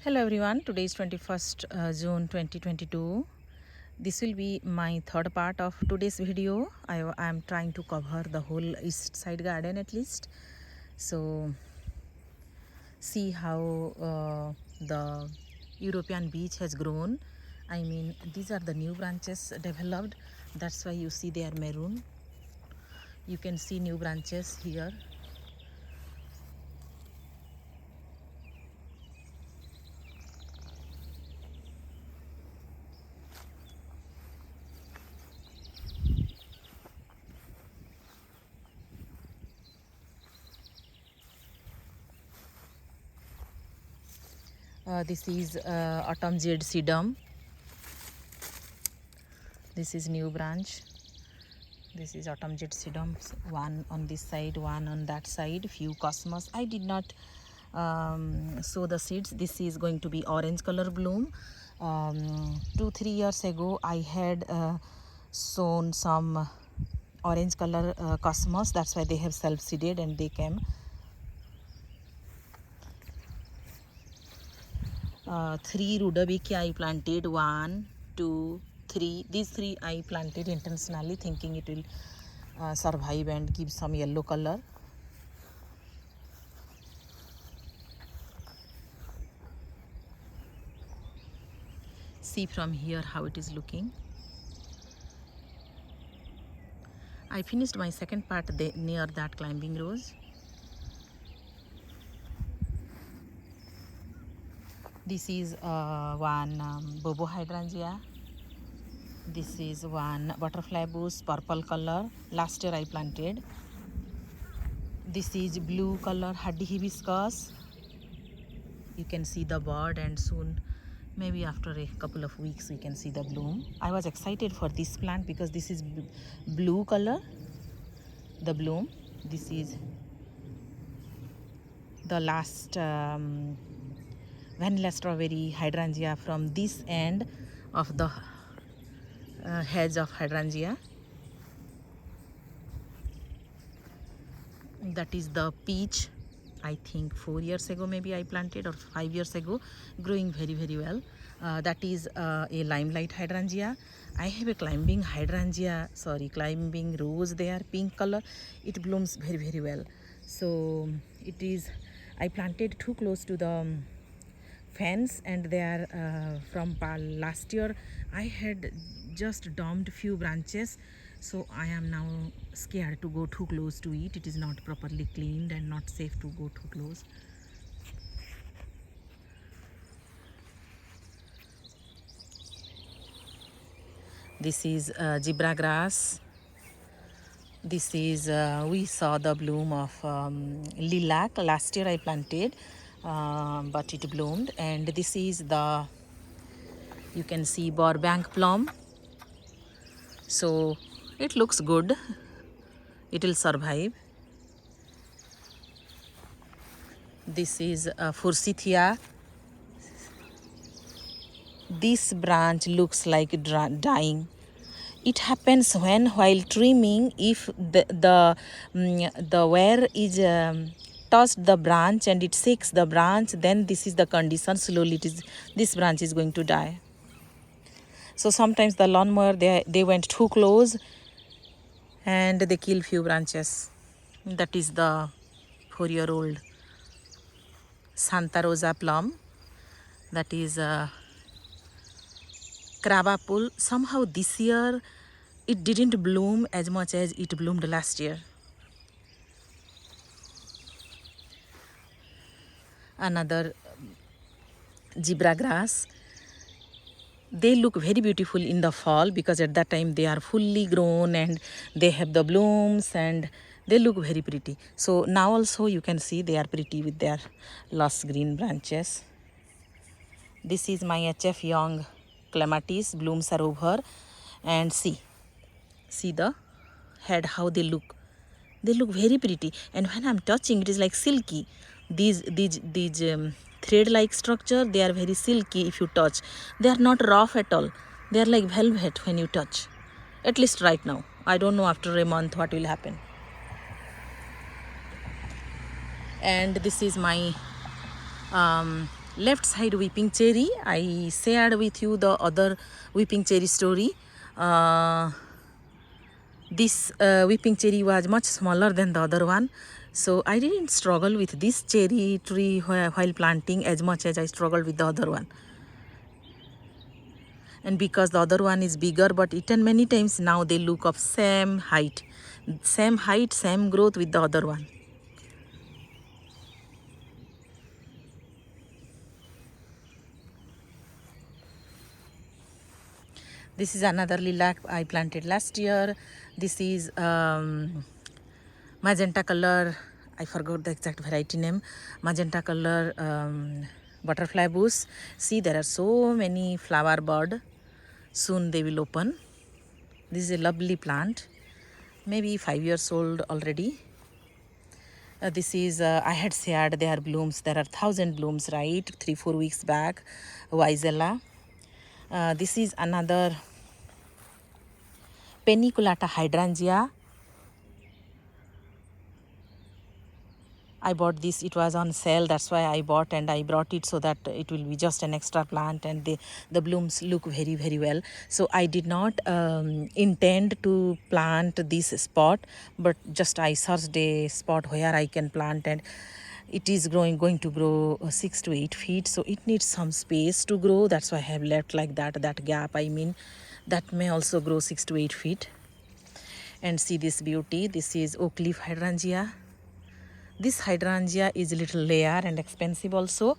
Hello everyone, today is 21st June 2022. This will be my third part of today's video. I am trying to cover the whole east side garden at least. So see how the European beech has grown. I mean, these are the new branches developed. That's why you see they are maroon. You can see new branches here. This is autumn Jet Sedum. This is new branch. This is autumn Jet Sedum. One on this side, one on that side. Few cosmos. I did not sow the seeds. This is going to be orange color bloom. 2-3 years ago, I had sown some orange color cosmos. That's why they have self-seeded and they came. 3 Rudolphia I planted, 1, 2, 3. These 3 I planted intentionally, thinking it will survive and give some yellow color. See from here how it is looking. I finished my second part near that climbing rose. This is one bobo hydrangea. This is one butterfly bush, purple color. Last year I planted. This is blue color Hadi hibiscus. You can see the bud, and soon, maybe after a couple of weeks, we can see the bloom. I was excited for this plant because this is blue color, the bloom. This is the last vanilla strawberry hydrangea from this end of the hedge of hydrangea. That is the peach. I think 4 years ago maybe I planted, or 5 years ago, growing very well. That is a Limelight Hydrangea. I have a climbing rose there, pink color. It blooms very well. So it is, I planted too close to the fence, and they are from last year I had just domed few branches. So I am now scared to go too close to it. It is not properly cleaned and not safe to go too close. This is zebra grass. This is, we saw the bloom of lilac. Last year I planted, but it bloomed. And this is the, you can see, Burbank plum. So it looks good. It will survive. This is Forsythia. This branch looks like dying. It happens when, while trimming, if the wire is touched the branch and it shakes the branch, then this is the condition. Slowly this branch is going to die. So sometimes the lawnmower, they went too close and they kill few branches. That is the 4-year-old Santa Rosa plum. That is crab apple. Somehow this year it didn't bloom as much as it bloomed last year. Another zebra grass. They look very beautiful in the fall because at that time they are fully grown and they have the blooms and they look very pretty. So now also you can see they are pretty with their lush green branches. This is my HF young clematis. Blooms are over, and see the head, how they look. They look very pretty, and when I'm touching, it is like silky. These thread-like structure, they are very silky if you touch. They are not rough at all. They are like velvet when you touch. At least right now. I don't know after a month what will happen. And this is my Left side weeping cherry, I shared with you the other weeping cherry story. This weeping cherry was much smaller than the other one, so I didn't struggle with this cherry tree while planting as much as I struggled with the other one. And because the other one is bigger but eaten many times, now they look of same height, same growth with the other one. This is another lilac I planted last year. This is magenta color, I forgot the exact variety name, magenta color butterfly bush. See, there are so many flower bud. Soon they will open. This is a lovely plant, maybe 5 years old already. This is, I had shared their blooms. There are 1,000 blooms, right? 3-4 weeks back. Vizela. This is another Peniculata Hydrangea. I bought this, it was on sale, that's why I bought and I brought it so that it will be just an extra plant, and the blooms look very, very well. So I did not intend to plant this spot, but just I searched a spot where I can plant, and it is going to grow 6 to 8 feet, so it needs some space to grow. That's why I have left like that gap, I mean, that may also grow 6 to 8 feet. And see this beauty, this is Leaf Hydrangea. This hydrangea is a little rare and expensive also.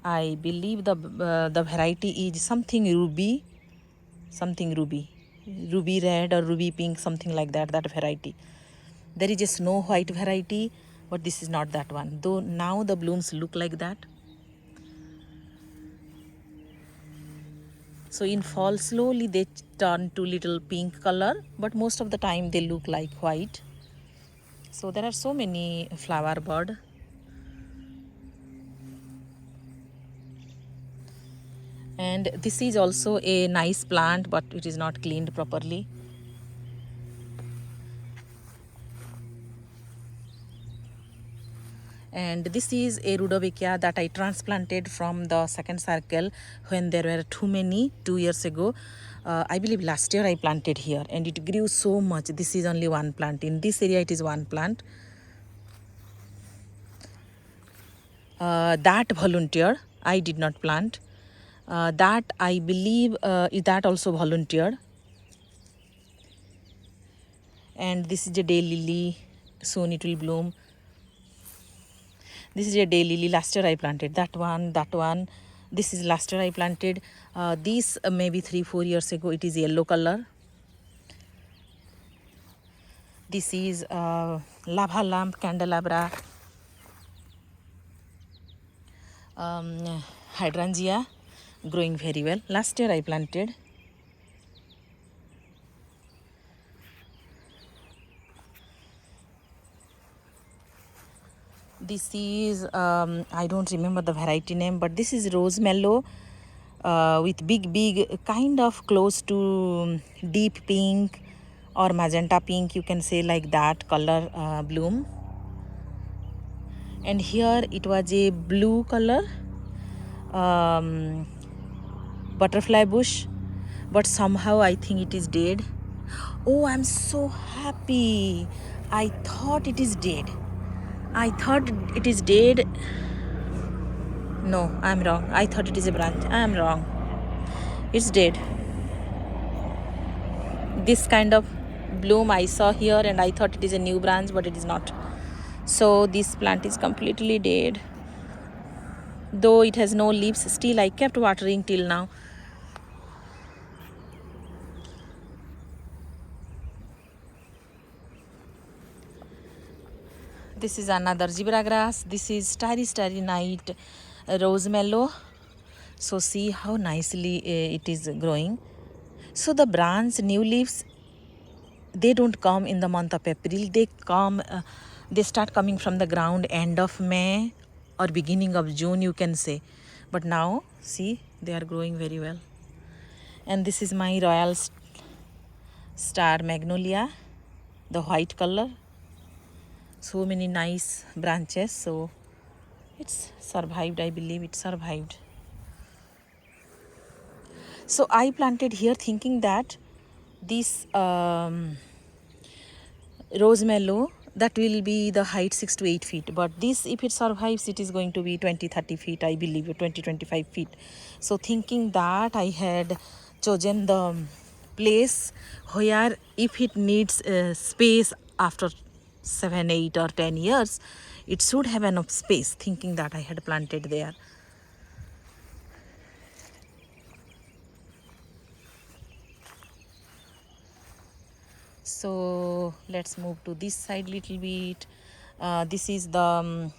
I believe the variety is something ruby red or ruby pink, something like that variety. There is a snow white variety, but this is not that one, though now the blooms look like that. So in fall slowly they turn to little pink color, but most of the time they look like white. So there are so many flower bud. And this is also a nice plant, but it is not cleaned properly. And this is a Rudolphia that I transplanted from the second circle when there were too many 2 years ago. I believe last year I planted here and it grew so much. This is only one plant. In this area it is one plant. That volunteered, I did not plant. That I believe that also volunteered. And this is a day lily, soon it will bloom. This is a day lily, last year I planted that one. This is last year I planted. This maybe 3-4 years ago, it is yellow color. This is lava lamp candelabra hydrangea, growing very well. Last year I planted. This is I don't remember the variety name, but this is rose mellow with big kind of close to deep pink or magenta pink, you can say, like that color bloom. And here it was a blue color butterfly bush, but somehow I think it is dead. Oh, I'm so happy. I thought it is dead. No, I'm wrong. I thought it is a branch. I am wrong. It's dead. This kind of bloom I saw here and I thought it is a new branch, but it is not. So this plant is completely dead. Though it has no leaves, still I kept watering till now. This is another zebra grass. This is starry night rose mellow. So see how nicely it is growing. So the branch, new leaves, they don't come in the month of April. They start coming from the ground end of May or beginning of June, you can say. But now see, they are growing very well. And this is my royal star magnolia, the white color. So many nice branches. So It's survived, I believe it survived. So I planted here thinking that this rose mallow, that will be the height 6 to 8 feet, but this, if it survives, it is going to be 20-30 feet, I believe, or 20-25 feet. So thinking that, I had chosen the place where if it needs space after 7, 8 or 10 years, it should have enough space, thinking that I had planted there. So let's move to this side little bit. This is the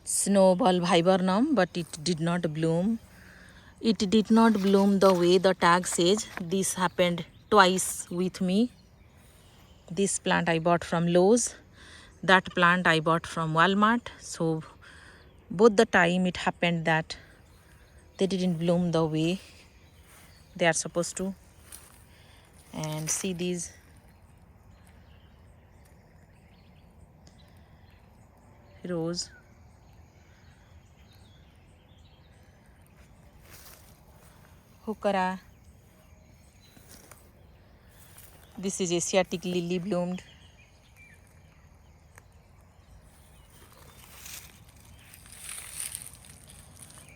Snowball Vibernom, but it did not bloom. It did not bloom the way the tag says. This happened twice with me. This plant I bought from Lowe's. That plant I bought from Walmart. So both the time it happened that they didn't bloom the way they are supposed to. And see these rose. Hukara. This is Asiatic Lily bloomed.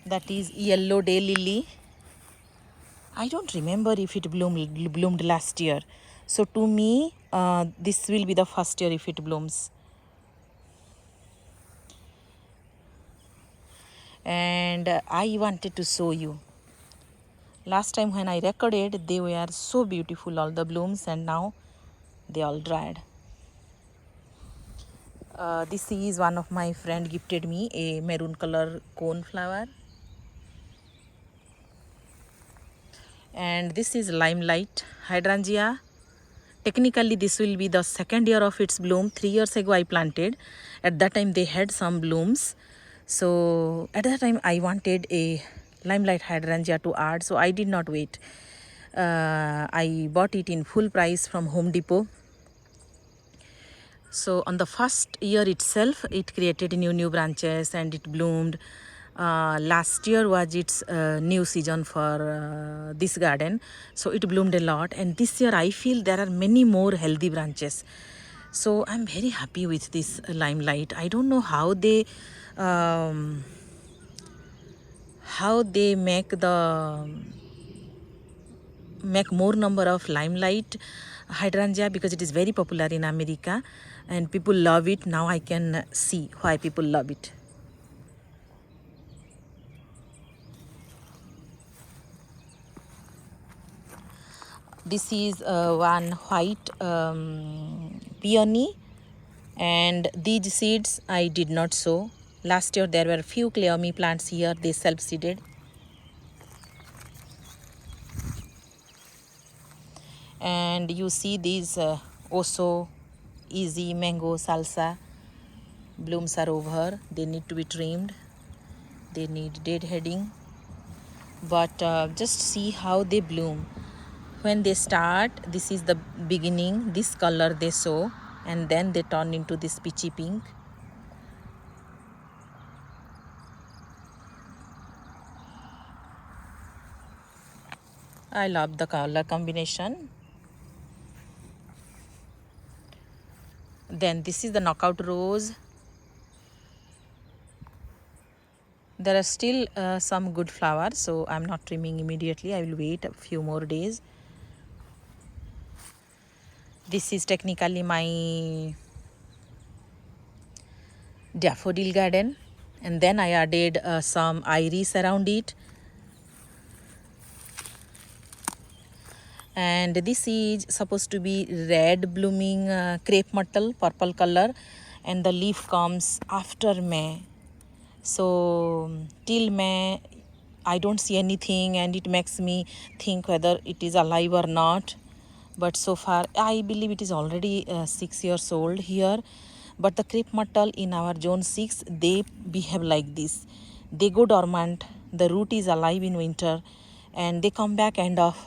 That is Yellow Day Lily. I don't remember if it bloomed last year. So to me, this will be the first year if it blooms. And I wanted to show you. Last time when I recorded, they were so beautiful, all the blooms, and now they all dried. This is one of my friend gifted me, a maroon color cone flower. And this is Limelight Hydrangea. Technically this will be the second year of its bloom. 3 years ago I planted. At that time they had some blooms. So at that time I wanted a Limelight Hydrangea to add, so I did not wait. I bought it in full price from Home Depot. So on the first year itself, it created new branches and it bloomed. Last year was its new season for this garden, so it bloomed a lot. And this year I feel there are many more healthy branches. So I'm very happy with this Limelight. I don't know how they make more number of Limelight Hydrangea, because it is very popular in America and people love it. Now I can see why people love it. This is one white peony, and these seeds I did not sow. Last year there were few cleome plants here, they self-seeded. And you see these Oso, Easy, Mango, Salsa blooms are over. They need to be trimmed. They need deadheading. But just see how they bloom. When they start, this is the beginning, this color they show, and then they turn into this peachy pink. I love the color combination. Then this is the knockout rose. There are still some good flowers, so I'm not trimming immediately. I will wait a few more days. This is technically my Daffodil Garden, and then I added some iris around it. And this is supposed to be red blooming crepe myrtle, purple color, and the leaf comes after May. So till May I don't see anything, and it makes me think whether it is alive or not. But so far I believe it is already 6 years old here. But the crepe myrtle in our zone 6, they behave like this. They go dormant, the root is alive in winter, and they come back end of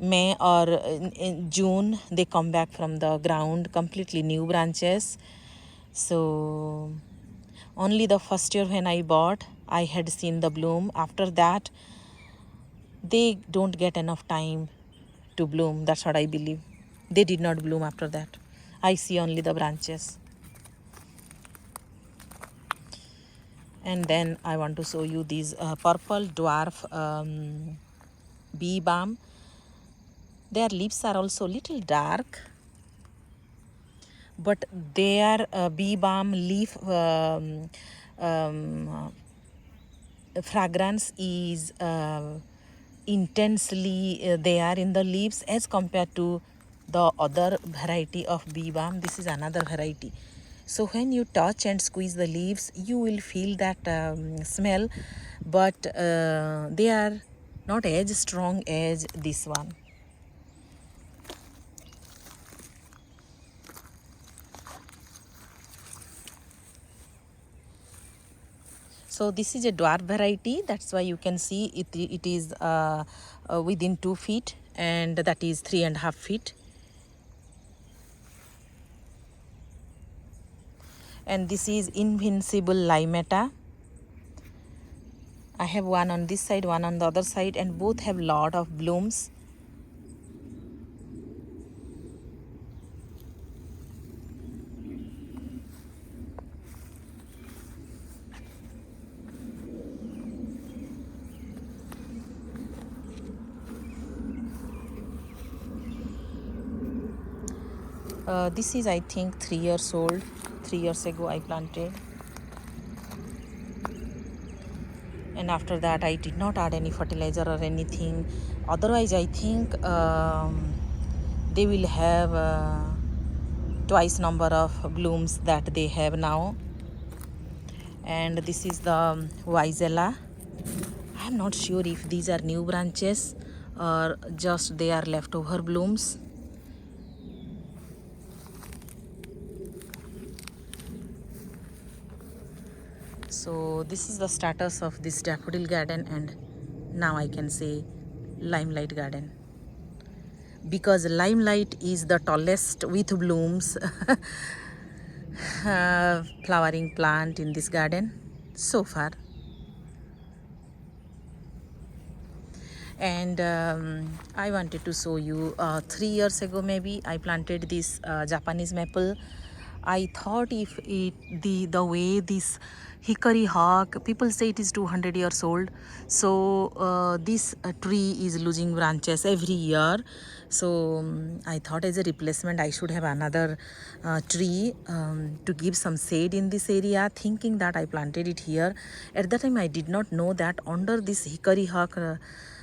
May or in June. They come back from the ground, completely new branches. So only the first year when I bought, I had seen the bloom. After that, they don't get enough time to bloom. That's what I believe. They did not bloom after that. I see only the branches. And then I want to show you these purple dwarf bee balm. Their leaves are also little dark, but their bee balm leaf fragrance is intensely there in the leaves as compared to the other variety of bee balm. This is another variety. So when you touch and squeeze the leaves, you will feel that smell, but they are not as strong as this one. So this is a dwarf variety. That's why you can see it is within 2 feet, and that is 3.5 feet. And this is Invincible Limeta. I have one on this side, one on the other side, and both have lot of blooms. This is, I think, 3 years old. 3 years ago I planted. And after that I did not add any fertilizer or anything. Otherwise I think they will have twice number of blooms that they have now. And this is the Vizela. I'm not sure if these are new branches or just they are leftover blooms. So this is the status of this Daffodil Garden, and now I can say Limelight Garden, because Limelight is the tallest with blooms flowering plant in this garden so far. And I wanted to show you 3 years ago maybe I planted this Japanese maple. I thought if the way this hickory hawk, people say it is 200 years old, so this tree is losing branches every year. So I thought as a replacement I should have another tree to give some shade in this area, thinking that I planted it here. At that time I did not know that under this hickory hawk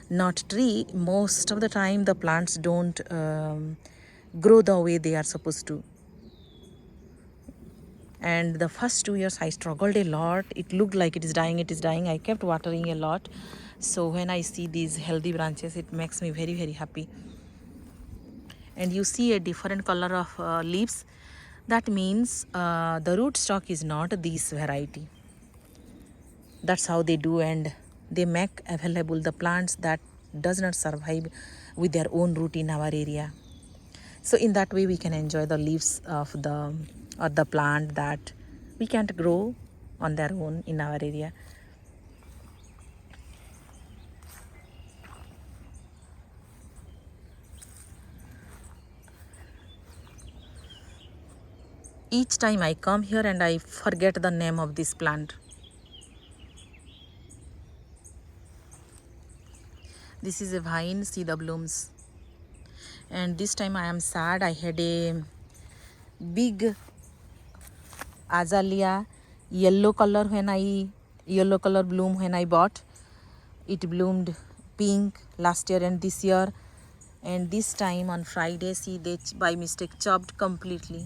nut tree, most of the time the plants don't grow the way they are supposed to. And the first 2 years I struggled a lot. It looked like it is dying. I kept watering a lot. So when I see these healthy branches, it makes me very, very happy. And you see a different color of leaves. That means the rootstock is not this variety. That's how they do, and they make available the plants that does not survive with their own root in our area. So in that way we can enjoy the leaves of the plant that we can't grow on their own in our area. Each time I come here and I forget the name of this plant. This is a vine, see the blooms. And this time I am sad. I had a big azalea, yellow color bloom when I bought. It bloomed pink last year and this year. And this time on Friday, see, they by mistake chopped completely.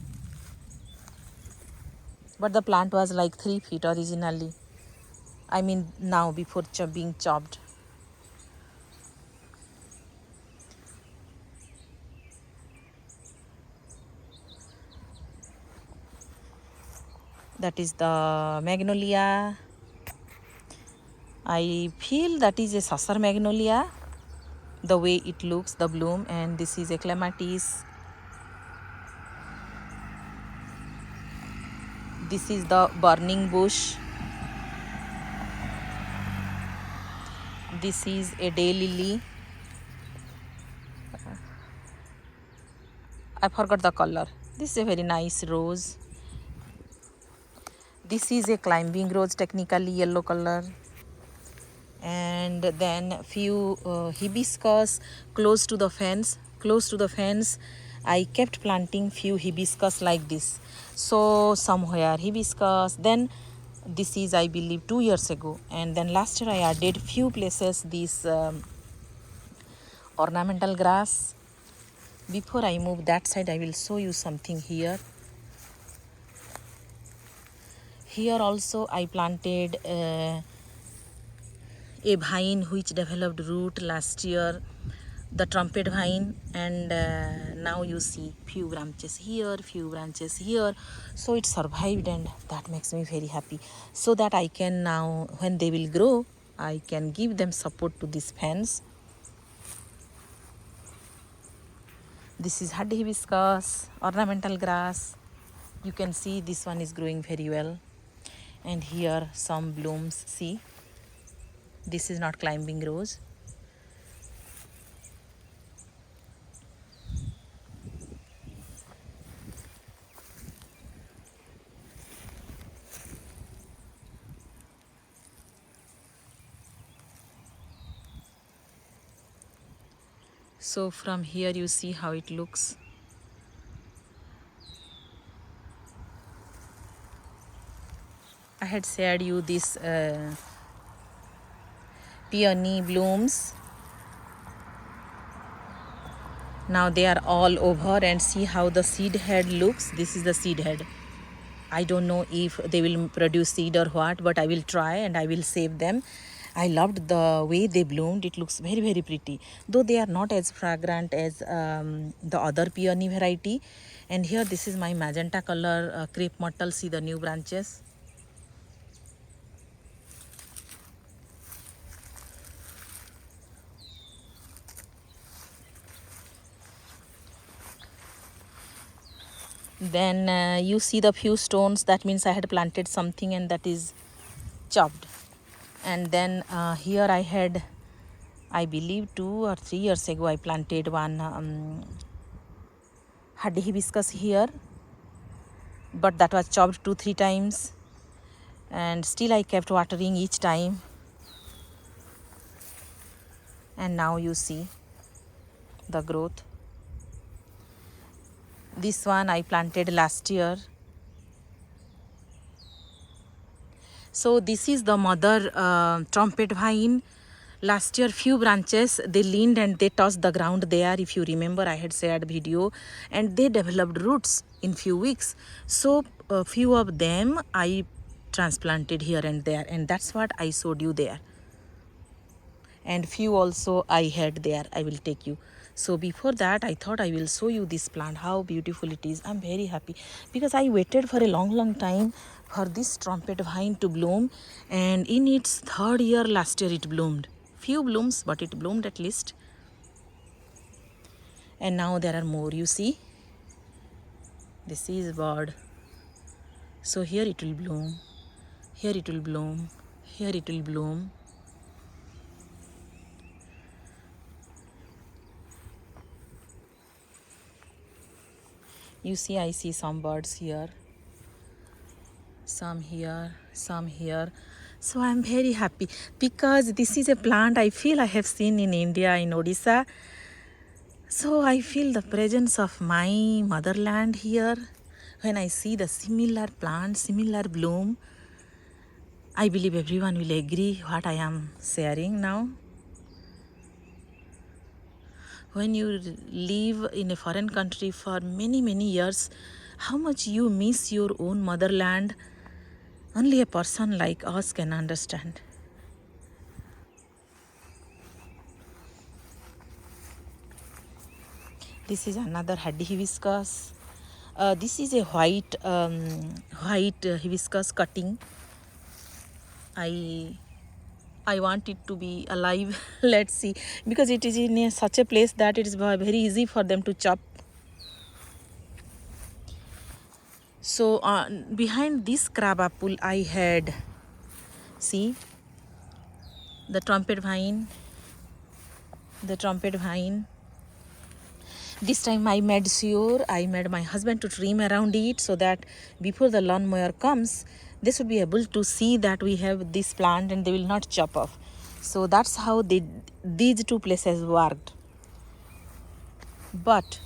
But the plant was like 3 feet originally. I mean now, before being chopped. That is the Magnolia. I feel that is a saucer Magnolia, the way it looks, the bloom. And this is a Clematis. This is the burning bush. This is a daylily. I forgot the color. This is a very nice rose. This is a climbing rose, technically yellow color. And then few hibiscus close to the fence. I kept planting few hibiscus like this. So somewhere hibiscus. Then this is, I believe, 2 years ago. And then last year I added few places this ornamental grass. Before I move that side, I will show you something here. Here also I planted a vine which developed root last year, the trumpet vine, and now you see few branches here, few branches here. So it survived, and that makes me very happy. So that I can now, when they will grow, I can give them support to this fence. This is Hadi hibiscus, ornamental grass. You can see this one is growing very well. And here some blooms, see. This is not climbing rose. So from here you see how it looks. I had shared you this peony blooms. Now they are all over, and see how the seed head looks. This is the seed head. I don't know if they will produce seed or what, but I will try and I will save them. I loved the way they bloomed. It looks very, very pretty. Though they are not as fragrant as the other peony variety. And here this is my magenta color crepe myrtle. See the new branches. Then you see the few stones. That means I had planted something and that is chopped. And then here I had, I believe 2 or 3 years ago, I planted one Hadi hibiscus here, but that was chopped 2-3 times, and still I kept watering each time. And now you see the growth. This one I planted last year. So this is the mother trumpet vine. Last year few branches they leaned and they touched the ground there. If you remember, I had shared video, and they developed roots in few weeks. So a few of them I transplanted here and there, and that's what I showed you there. And few also I had there. I will take you. So before that I thought I will show you this plant, how beautiful it is. I'm very happy because I waited for a long time for this trumpet vine to bloom, and in its 3rd year last year it bloomed. Few blooms, but it bloomed at least. And now there are more, you see. This is bud. So here it will bloom, here it will bloom, here it will bloom. You see, I see some birds here, some here, some here. So I'm very happy because this is a plant I feel I have seen in India, in Odisha. So I feel the presence of my motherland here. When I see the similar plant, similar bloom, I believe everyone will agree what I am sharing now. When you live in a foreign country for many years, how much you miss your own motherland, only a person like us can understand. This is another Hadi hibiscus. This is a white hibiscus cutting. I want it to be alive. Let's see, because it is in such a place that it is very easy for them to chop. So behind this crab apple I had, see, the trumpet vine. This time I made my husband to trim around it, so that before the lawnmower comes, they should be able to see that we have this plant and they will not chop off. So that's how these two places worked. But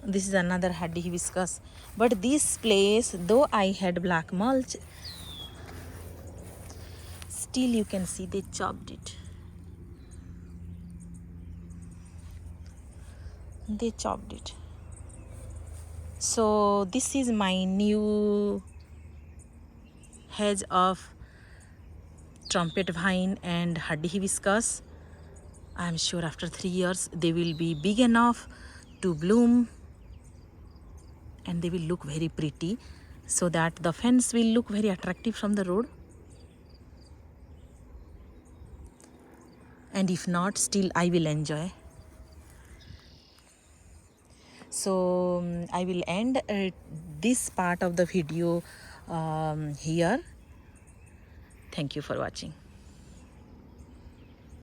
this is another Hadi hibiscus. But this place, though I had black mulch, still you can see they chopped it. They chopped it. So this is my new hedge of trumpet vine and Hadi hibiscus. I am sure after 3 years they will be big enough to bloom and they will look very pretty, so that the fence will look very attractive from the road. And if not, still I will enjoy. So I will end this part of the video here. Thank you for watching.